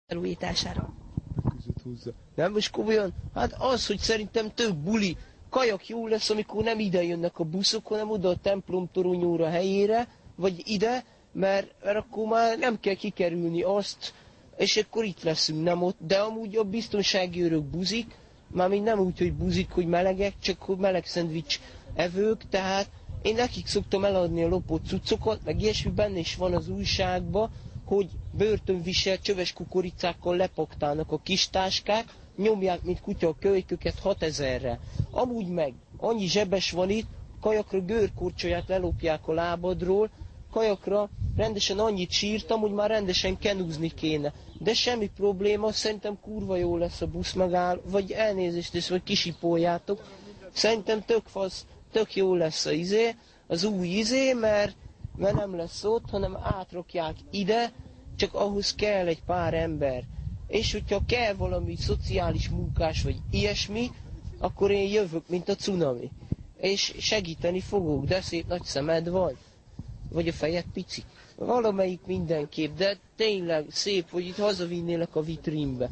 felújítására. Nem, most komolyan? Hát az, hogy szerintem több buli, kajak jó lesz, amikor nem ide jönnek a buszok, hanem oda a templom toronyóra helyére, vagy ide, mert akkor már nem kell kikerülni azt, és akkor itt leszünk, nem ott. De amúgy a biztonsági őrök buzik, mármint nem úgy, hogy buzik, hogy melegek, csak hogy meleg szendvics evők, tehát én nekik szoktam eladni a lopott cuccokat, meg ilyesmi, benne is van az újságban, hogy börtönvisel csöves kukoricákkal lepaktálnak a kis táskák, nyomják, mint kutya a kölyköket 6000-re. Amúgy meg, annyi zsebes van itt, kajakra görkorcsolyát lelopják a lábadról, kajakra rendesen annyit sírtam, hogy már rendesen kenúzni kéne. De semmi probléma, szerintem kurva jó lesz a busz megáll, vagy elnézést és vagy kisipoljátok. Szerintem tök fasz, tök jó lesz az új mert nem lesz ott, hanem átrakják ide, csak ahhoz kell egy pár ember. És hogyha kell valami szociális munkás vagy ilyesmi, akkor én jövök, mint a cunami. És segíteni fogok, de szép nagy szemed van. Vagy a fejed pici. Valamelyik mindenképp, de tényleg szép, hogy itt hazavinnélek a vitrínbe.